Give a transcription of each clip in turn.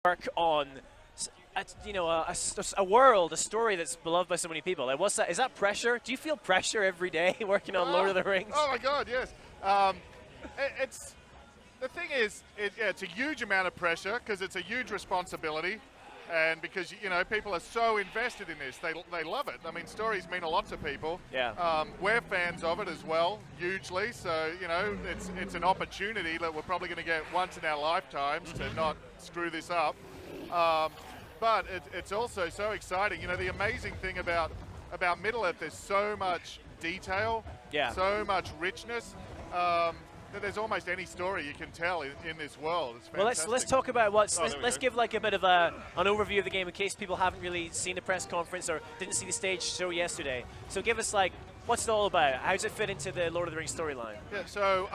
work on, you know, a world, a story that's beloved by so many people. Like, what's that? Is that pressure? Do you feel pressure every day working on Lord of the Rings? Oh my God, yes. It's the thing is, it's a huge amount of pressure because it's a huge responsibility, and because people are so invested in this, they love it. I mean, stories mean a lot to people. Yeah. We're fans of it as well, hugely. So it's an opportunity that we're probably going to get once in our lifetimes to not screw this up. But it's also so exciting. The amazing thing about Middle-earth, there's so much detail, so much richness. That there's almost any story you can tell in this world. It's fantastic. Well, let's talk about let's give like a bit of an overview of the game in case people haven't really seen the press conference or didn't see the stage show yesterday. So give us like, what's it all about? How does it fit into the Lord of the Rings storyline? Yeah, so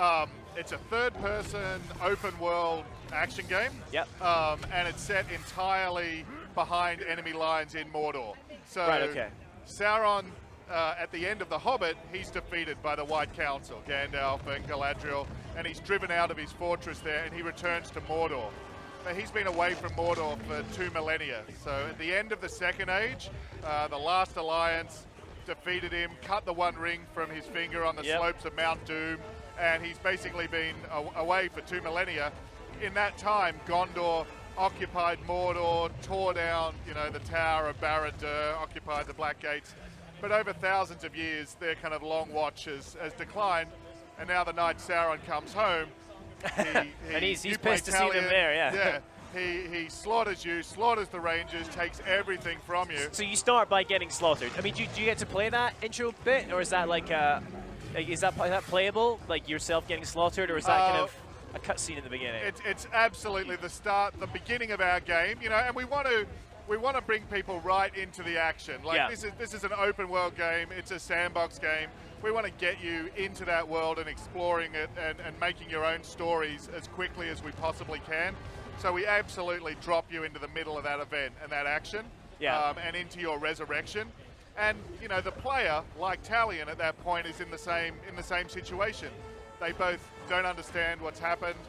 it's a third-person open-world action game. Yep. And it's set entirely behind enemy lines in Mordor. So right, okay. Sauron, at the end of The Hobbit, he's defeated by the White Council, Gandalf and Galadriel, and he's driven out of his fortress there, and he returns to Mordor. But he's been away from Mordor for 2 millennia. So at the end of the Second Age, the last alliance defeated him, cut the One Ring from his finger on the slopes of Mount Doom, and he's basically been away for 2 millennia. In that time, Gondor occupied Mordor, tore down, the Tower of Barad-dûr, occupied the Black Gates. But over thousands of years, their kind of long watch has declined, and now the night Sauron comes home, and he's pissed to see them there, yeah. He slaughters you, slaughters the Rangers, takes everything from you. So you start by getting slaughtered. I mean, do you get to play that intro bit, or is that like is that playable, like yourself getting slaughtered, or is that kind of a cutscene in the beginning? It's absolutely the start, the beginning of our game, and we want to bring people right into the action. Like this is an open world game. It's a sandbox game. We want to get you into that world and exploring it and making your own stories as quickly as we possibly can. So we absolutely drop you into the middle of that event and that action, and into your resurrection. And the player, like Talion at that point, is in the same situation. They both don't understand what's happened.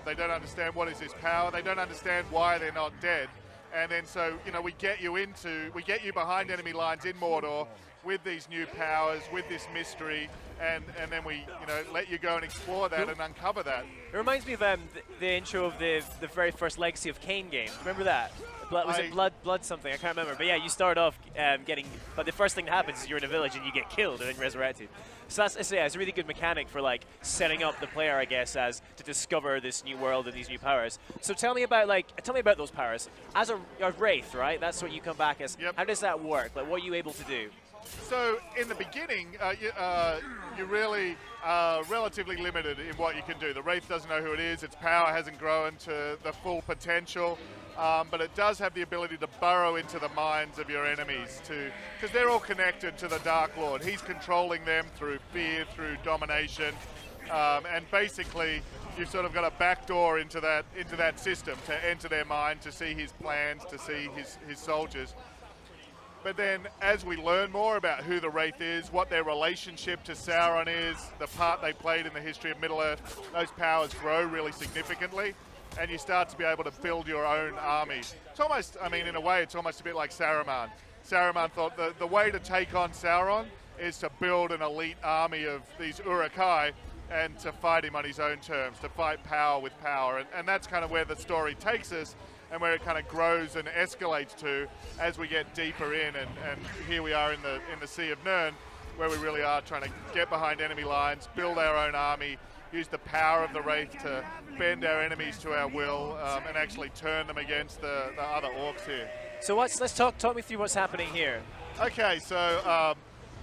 They don't understand what is this power. They don't understand why they're not dead. And then so, we get you behind enemy lines in Mordor with these new powers, with this mystery, and then we, let you go and explore that and uncover that. It reminds me of the intro of the very first Legacy of Kain game. Remember that? Was it Blood something? I can't remember. But yeah, you start off but the first thing that happens is you're in a village and you get killed and then resurrected. So it's a really good mechanic for like setting up the player, I guess, as to discover this new world and these new powers. So tell me about those powers. As a wraith, right? That's what you come back as. Yep. How does that work? Like, what are you able to do? So in the beginning, you really are relatively limited in what you can do. The Wraith doesn't know who it is. Its power hasn't grown to the full potential, but it does have the ability to burrow into the minds of your enemies, because they're all connected to the Dark Lord. He's controlling them through fear, through domination, and basically you've sort of got a backdoor into that system to enter their mind, to see his plans, to see his soldiers. But then, as we learn more about who the Wraith is, what their relationship to Sauron is, the part they played in the history of Middle-earth, those powers grow really significantly, and you start to be able to build your own army. It's almost, in a way, it's almost a bit like Saruman. Saruman thought the way to take on Sauron is to build an elite army of these Uruk-hai and to fight him on his own terms, to fight power with power. And that's kind of where the story takes us, and where it kind of grows and escalates to as we get deeper in, and here we are in the Sea of Nirn, where we really are trying to get behind enemy lines, build our own army, use the power of the Wraith to bend our enemies to our will, and actually turn them against the other orcs here. So let's talk me through what's happening here. Okay, so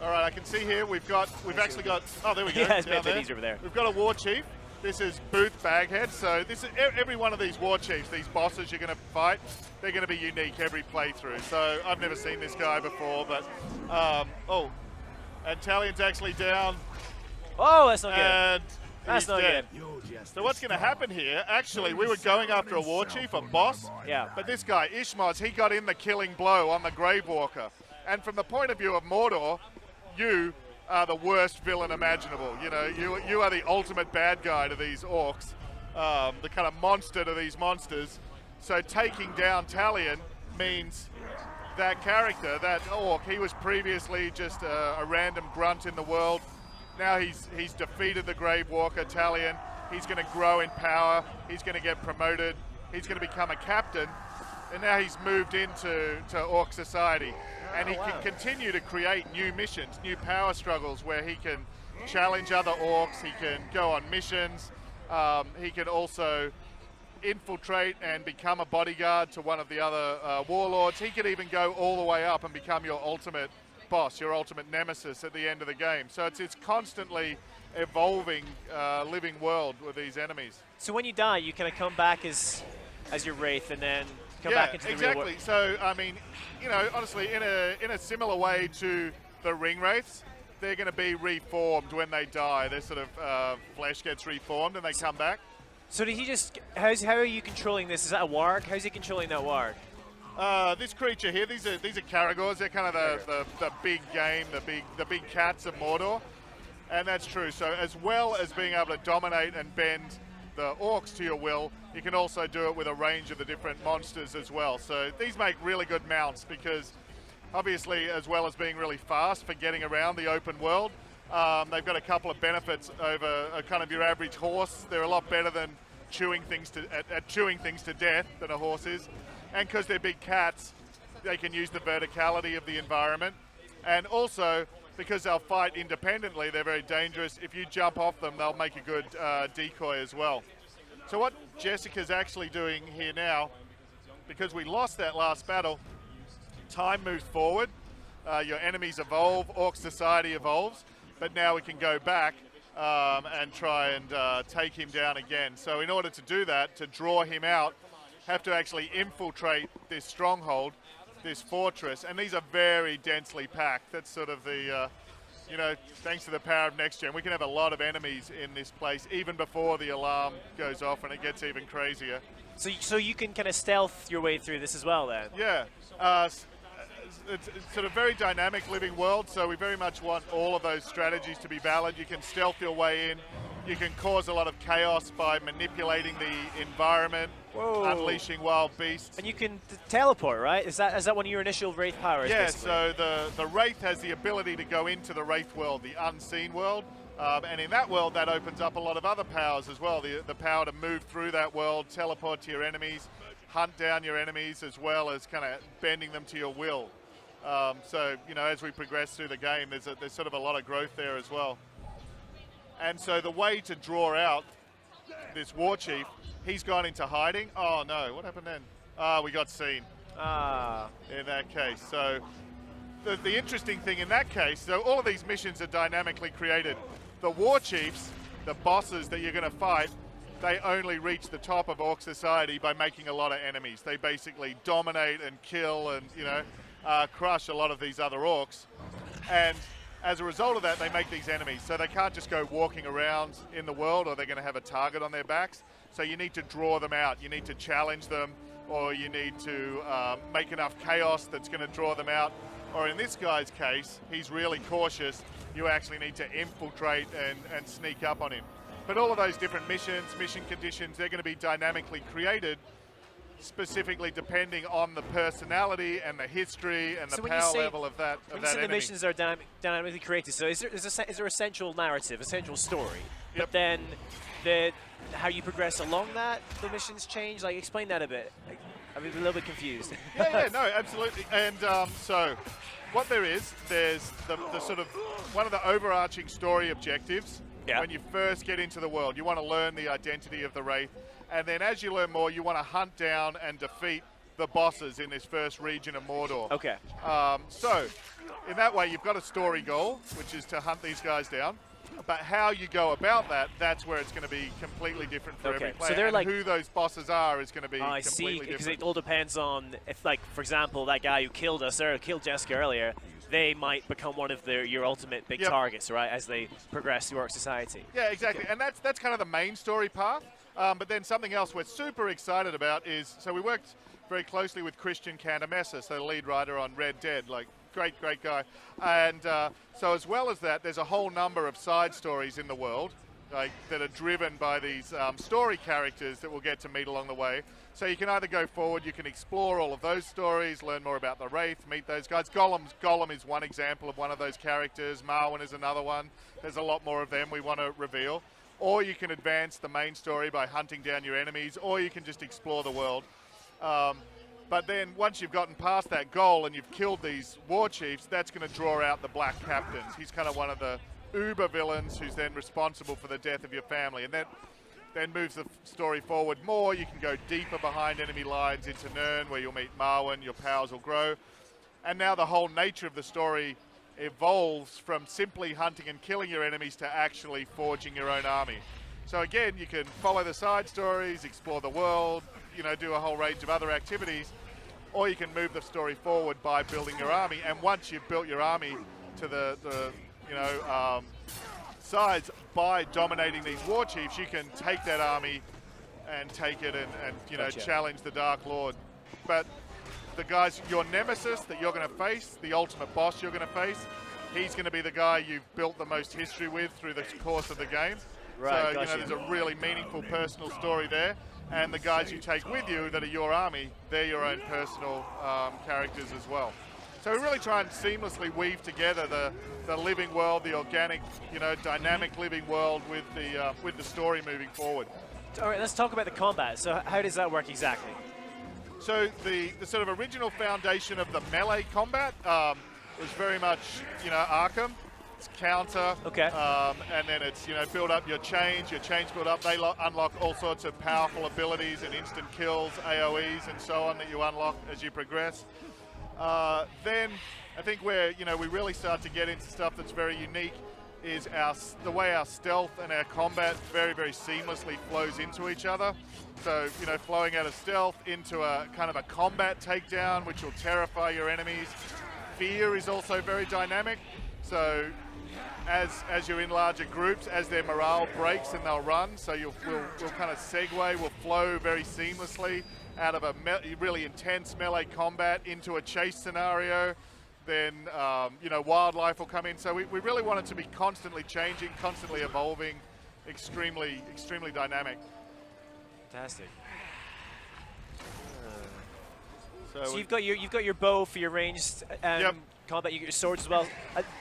all right, I can see here we've actually got, oh, there we go. Yeah, it's a bit easier over there. We've got a war chief. This is Booth Baghead. So this is every one of these war chiefs, these bosses you're going to fight, they're going to be unique every playthrough. So I've never seen this guy before, but and Talion's actually down. Oh, that's not good. And that's not dead. good. So what's going to happen here? Actually, we were going after a war chief, a boss. Yeah. But this guy Ishmoz, he got in the killing blow on the Grave Walker, and from the point of view of Mordor, you are the worst villain imaginable. You are the ultimate bad guy to these orcs, the kind of monster to these monsters. So taking down Talion means that character, that orc, he was previously just a random grunt in the world. Now he's defeated the Grave Walker, Talion. He's going to grow in power. He's going to get promoted. He's going to become a captain. And now he's moved into Orc Society. And he can continue to create new missions, new power struggles where he can challenge other orcs. He can go on missions. He can also infiltrate and become a bodyguard to one of the other warlords. He could even go all the way up and become your ultimate boss, your ultimate nemesis at the end of the game. So it's constantly evolving living world with these enemies. So when you die, you kind of come back as your Wraith and then come back into the real world. So I mean, you know, honestly, in a similar way to the Ring Wraiths, they're going to be reformed when they die. Their sort of flesh gets reformed and they come back. So did he just? How are you controlling this? Is that a warg? How's he controlling that warg? This creature here, these are Caragors. They're kind of the big game, the big cats of Mordor, and that's true. So as well as being able to dominate and bend the orcs to your will, you can also do it with a range of the different monsters as well. So these make really good mounts because obviously, as well as being really fast for getting around the open world, they've got a couple of benefits over kind of your average horse. They're a lot better than chewing things to death than a horse is. And because they're big cats, they can use the verticality of the environment. And also, because they'll fight independently, they're very dangerous. If you jump off them, they'll make a good decoy as well. So what Jessica's actually doing here now, because we lost that last battle, time moves forward. Your enemies evolve, Orc Society evolves, but now we can go back and try and take him down again. So in order to do that, to draw him out, have to actually infiltrate this stronghold, this fortress, and these are very densely packed. That's sort of the, you know, thanks to the power of next gen, we can have a lot of enemies in this place even before the alarm goes off and it gets even crazier. So you can kind of stealth your way through this as well then? Yeah. It's sort of very dynamic living world, so we very much want all of those strategies to be valid. You can stealth your way in. You can cause a lot of chaos by manipulating the environment, unleashing wild beasts. And you can teleport, right? Is that one of your initial Wraith powers? Yeah, basically? So the Wraith has the ability to go into the Wraith world, the unseen world. And in that world, that opens up a lot of other powers as well. The power to move through that world, teleport to your enemies, hunt down your enemies, as well as kind of bending them to your will. So, you know, as we progress through the game, there's sort of a lot of growth there as well. And so the way to draw out this war chief, he's gone into hiding. Oh no, what happened then? We got seen. In that case. So the interesting thing in that case, so all of these missions are dynamically created. The war chiefs, the bosses that you're going to fight, they only reach the top of Orc Society by making a lot of enemies. They basically dominate and kill and, you know, crush a lot of these other orcs. And as a result of that, they make these enemies. So they can't just go walking around in the world or they're going to have a target on their backs. So you need to draw them out. You need to challenge them, or you need to make enough chaos that's going to draw them out. Or in this guy's case, he's really cautious. You actually need to infiltrate and sneak up on him. But all of those different missions, mission conditions, they're going to be dynamically created, specifically depending on the personality and the history and the power level of that enemy. When you say the missions are dynamically created, so is there a central narrative, a central story? Yep. But then how you progress along that, the missions change? Like, explain that a bit. I'm a little bit confused. Yeah, no, absolutely. And so what there's the sort of one of the overarching story objectives. Yeah. When you first get into the world, you want to learn the identity of the Wraith. And then as you learn more, you want to hunt down and defeat the bosses in this first region of Mordor. Okay. So in that way, you've got a story goal, which is to hunt these guys down. But how you go about that, that's where it's going to be completely different for every player. So they're like, who those bosses are is going to be completely different. I see, because it all depends on, if, like, for example, that guy who killed us, or killed Jessica earlier, they might become one of your ultimate big targets, right, as they progress through Orc Society. Yeah, exactly. Okay. And that's kind of the main story path. But then something else we're super excited about is, so we worked very closely with Christian Cantamessa, so the lead writer on Red Dead, like, great guy. And so as well as that, there's a whole number of side stories in the world that are driven by these story characters that we'll get to meet along the way. So you can either go forward, you can explore all of those stories, learn more about the Wraith, meet those guys. Gollum is one example of one of those characters. Marwyn is another one. There's a lot more of them we want to reveal. Or you can advance the main story by hunting down your enemies, or you can just explore the world. But then once you've gotten past that goal and you've killed these war chiefs, that's going to draw out the Black Captains. He's kind of one of the uber villains who's then responsible for the death of your family. And that then moves the story forward more. You can go deeper behind enemy lines into Nirn, where you'll meet Marwyn, your powers will grow. And now the whole nature of the story evolves from simply hunting and killing your enemies to actually forging your own army. So again, you can follow the side stories, explore the world, you know, do a whole range of other activities, or you can move the story forward by building your army. And once you've built your army to the sides by dominating these war chiefs, you can take that army and take it and you know, challenge the Dark Lord. But the guys, your nemesis that you're going to face, the ultimate boss you're going to face, he's going to be the guy you've built the most history with through the course of the game. Right, so, you know, there's a really meaningful personal story there. And the guys you take with you that are your army, they're your own personal characters as well. So we really try and seamlessly weave together the living world, the organic, you know, dynamic living world with the story moving forward. All right, let's talk about the combat. So how does that work exactly? So the sort of original foundation of the melee combat was very much, you know, Arkham. It's counter, okay. And then it's, you know, build up your chains build up. They unlock all sorts of powerful abilities and instant kills, AoEs and so on that you unlock as you progress. Then I think where, you know, we really start to get into stuff that's very unique is the way our stealth and our combat very, very seamlessly flows into each other. So, you know, flowing out of stealth into a kind of a combat takedown, which will terrify your enemies. Fear is also very dynamic. So as you're in larger groups, as their morale breaks and they'll run, so we'll kind of segue, we'll flow very seamlessly out of a really intense melee combat into a chase scenario. Then, you know, wildlife will come in. So we really want it to be constantly changing, constantly evolving, extremely, extremely dynamic. Fantastic. So you've got your bow for your ranged combat. You get your swords as well.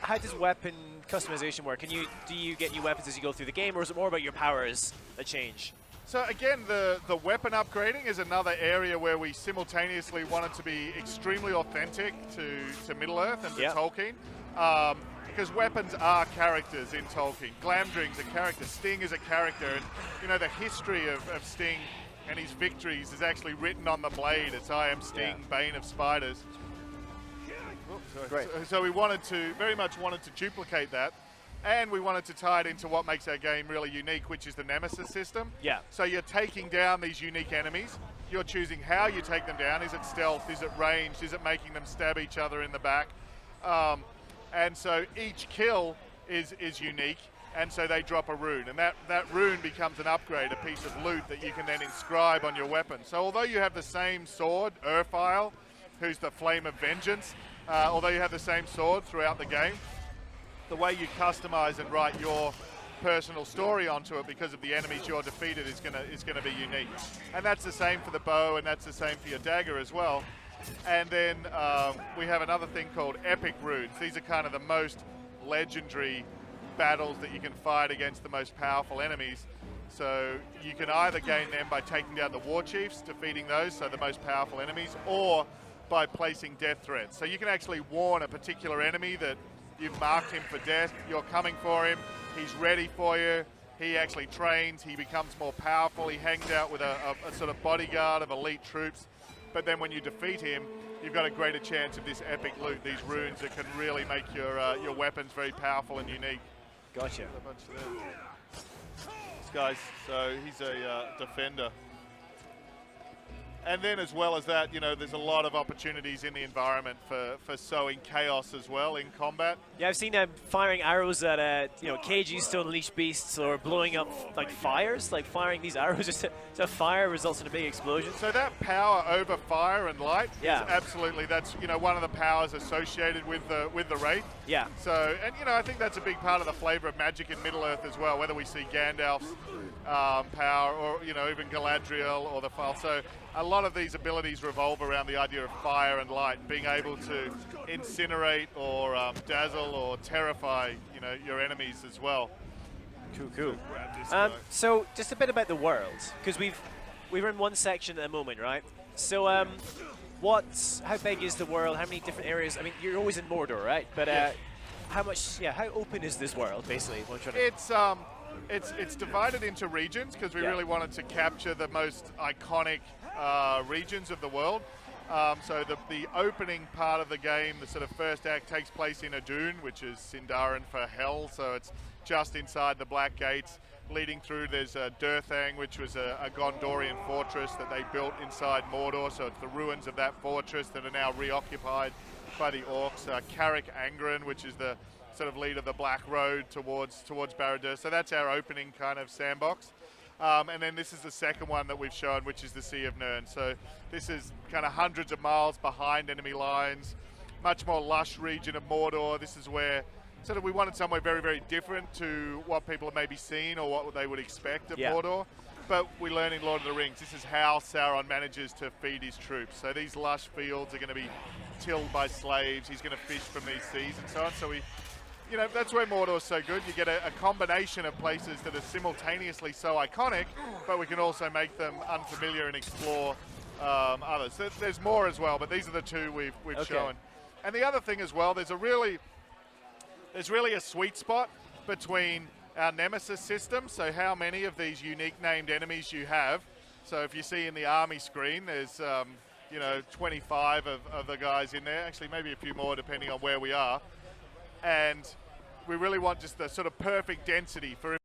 How does weapon customization work? Do you get new weapons as you go through the game, or is it more about your powers that change? So again, the weapon upgrading is another area where we simultaneously want it to be extremely authentic to Middle-earth and to Tolkien. Because weapons are characters in Tolkien. Glamdring's a character, Sting is a character, and you know the history of Sting and his victories is actually written on the blade. It's I am Sting, Bane of Spiders. Great. So we very much wanted to duplicate that. And we wanted to tie it into what makes our game really unique, which is the Nemesis system. Yeah. So you're taking down these unique enemies. You're choosing how you take them down. Is it stealth? Is it ranged? Is it making them stab each other in the back? And so each kill is unique, and so they drop a rune. And that rune becomes an upgrade, a piece of loot that you can then inscribe on your weapon. So although you have the same sword, Urfile, who's the Flame of Vengeance, although you have the same sword throughout the game, the way you customize and write your personal story onto it because of the enemies you're defeated is gonna be unique. And that's the same for the bow, and that's the same for your dagger as well. And then we have another thing called epic runes. These are kind of the most legendary battles that you can fight against the most powerful enemies. So you can either gain them by taking down the war chiefs, defeating those, so the most powerful enemies, or by placing death threats. So you can actually warn a particular enemy that you've marked him for death, you're coming for him, he's ready for you, he actually trains, he becomes more powerful, he hangs out with a sort of bodyguard of elite troops, but then when you defeat him, you've got a greater chance of this epic loot, these runes that can really make your weapons very powerful and unique. Gotcha. This guy's, so he's a defender. And then as well as that, you know, there's a lot of opportunities in the environment for sowing chaos as well in combat. Yeah, I've seen them firing arrows at, you know, cages to unleash beasts, or blowing up like fires, like firing these arrows just to fire results in a big explosion. So that power over fire and light, yeah, is absolutely, that's, you know, one of the powers associated with the Wraith. Yeah. So, and you know, I think that's a big part of the flavor of Magic in Middle-earth as well, whether we see Gandalf's power, or, you know, even Galadriel or the File. So a lot of these abilities revolve around the idea of fire and light, being able to incinerate or dazzle or terrify, you know, your enemies as well. Cool. So just a bit about the world, because we're in one section at the moment, right? So how big is the world? How many different areas? I mean, you're always in Mordor, right? But how open is this world, basically? It's divided into regions, because we really wanted to capture the most iconic regions of the world. So the opening part of the game, the sort of first act, takes place in Idun, which is Sindarin for hell. So it's just inside the Black Gates. Leading through, there's Durthang, which was a Gondorian fortress that they built inside Mordor. So it's the ruins of that fortress that are now reoccupied by the orcs. Carrick Angren, which is the sort of lead of the Black Road towards Barad-dûr. So that's our opening kind of sandbox. And then this is the second one that we've shown, which is the Sea of Nirn. So this is kind of hundreds of miles behind enemy lines, much more lush region of Mordor. This is where sort of we wanted somewhere very, very different to what people have maybe seen or what they would expect of Mordor. But we learn in Lord of the Rings, this is how Sauron manages to feed his troops. So these lush fields are going to be tilled by slaves. He's going to fish from these seas and so on. So you know, that's where Mordor's so good. You get a combination of places that are simultaneously so iconic, but we can also make them unfamiliar and explore others. There's more as well, but these are the two we've shown. And the other thing as well, there's really a sweet spot between our Nemesis system, so how many of these unique named enemies you have. So if you see in the army screen, there's you know, 25 of the guys in there, actually maybe a few more depending on where we are. And we really want just the sort of perfect density for